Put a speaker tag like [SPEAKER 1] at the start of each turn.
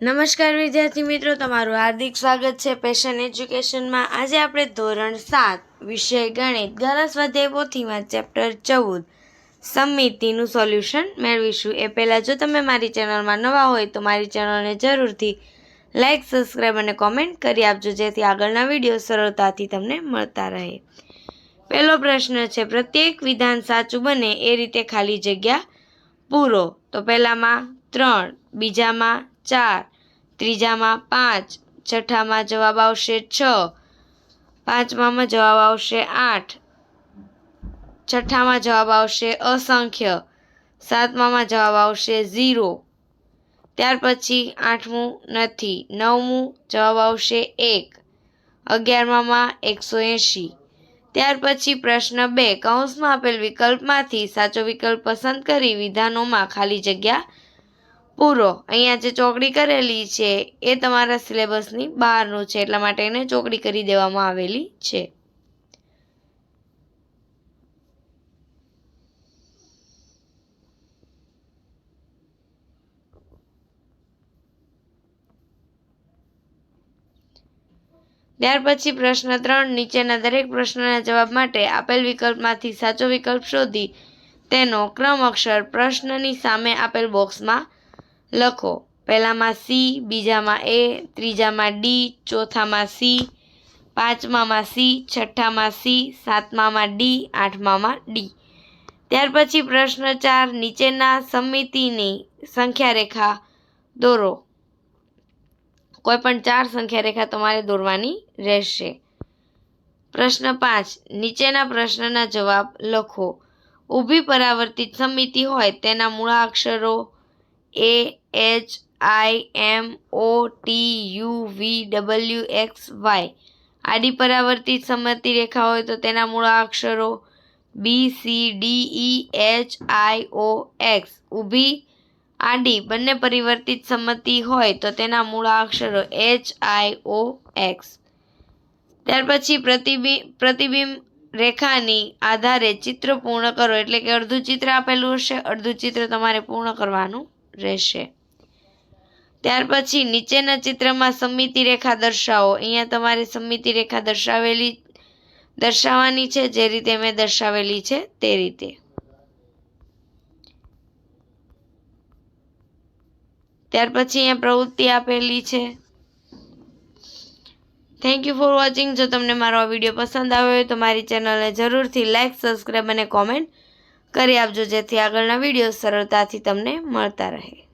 [SPEAKER 1] નમસ્કાર વિદ્યાર્થી મિત્રો, તમારું હાર્દિક સ્વાગત છે પેશન એજ્યુકેશનમાં। આજે આપણે ધોરણ 7 વિષય ગણિત ગણા સ્વાધ્યાય પોથીમાં ચેપ્ટર 14 સમમિતિનું સોલ્યુશન મેળવીશું। એ પહેલાં જો તમે મારી ચેનલમાં નવા હોય તો મારી ચેનલને જરૂરથી લાઇક, સબસ્ક્રાઈબ અને કોમેન્ટ કરી આપજો, જેથી આગળના વિડીયો સરળતાથી તમને મળતા રહે। પહેલો પ્રશ્ન છે, પ્રત્યેક વિધાન સાચું બને એ રીતે ખાલી જગ્યા પૂરો। તો પહેલામાં 3, બીજામાં 4, ત્રીજામાં 5, છઠ્ઠામાં જવાબ આવશે 6, પાંચમામાં જવાબ આવશે 8, છઠ્ઠામાં જવાબ આવશે અસંખ્ય, સાતમામાં જવાબ આવશે 0, ત્યાર પછી આઠમું નથી, નવમું જવાબ આવશે 1, 11મામાં 180। ત્યાર પછી પ્રશ્ન 2, કૌંસમાં આપેલ વિકલ્પમાંથી સાચો વિકલ્પ પસંદ કરી વિધાનોમાં ખાલી જગ્યા પૂરો। અહીંયા જે ચોકડી કરેલી છે એ તમારા સિલેબસની બહારનું છે, એટલા માટે એને ચોકડી કરી દેવામાં આવેલી છે। ત્યાર પછી પ્રશ્ન 3, નીચેના દરેક પ્રશ્નના જવાબ માટે આપેલ વિકલ્પમાંથી સાચો વિકલ્પ શોધી તેનો ક્રમ અક્ષર પ્રશ્નની સામે આપેલ બોક્સમાં લખો। પહેલામાં C, બીજામાં A, ત્રીજામાં D, ચોથામાં C, પાંચમામાં C, છઠ્ઠામાં C, સાતમામાં D, આઠમામાં D। ત્યાર પછી પ્રશ્ન 4, નીચેના સમમિતિની સંખ્યા રેખા દોરો। કોઈ પણ 4 સંખ્યા રેખા તમારે દોરવાની રહેશે। પ્રશ્ન 5, નીચેના પ્રશ્નના જવાબ લખો। ઊભી પરાવર્તિત સમમિતિ હોય તેના મૂળાક્ષરો A, H, I, M, O, T, U, V, W, X, Y। આડી પરાવર્તિત સમમિતિ રેખા હોય તો તેના મૂળાક્ષરો B, C, D, E, H, I, O, X। ઊભી આડી બંને પરિવર્તિત સમમિતિ હોય તો તેના મૂળાક્ષરો H, I, O, X। ત્યાર પછી પ્રતિબિંબ રેખાની આધારે ચિત્ર પૂર્ણ કરો, એટલે કે અડધું ચિત્ર આપેલું હશે, અડધું ચિત્ર તમારે પૂર્ણ કરવાનું રહેશે। ત્યાર પછી નીચેના ચિત્રમાં સમમિતિ રેખા દર્શાવો। અહીંયા તમારે સમમિતિ રેખા દર્શાવવાની છે, જે રીતે મેં દર્શાવેલી છે તે રીતે। ત્યાર પછી અહીંયા પ્રવૃત્તિ આપેલી છે। Thank you for watching. જો તમને મારો આ વિડીયો પસંદ આવ્યો હોય તો મારી ચેનલને જરૂરથી લાઇક, સબસ્ક્રાઈબ અને કોમેન્ટ કરી આપજો, જેથી આગળના વિડીયો સરળતાથી તમને મળતા રહે।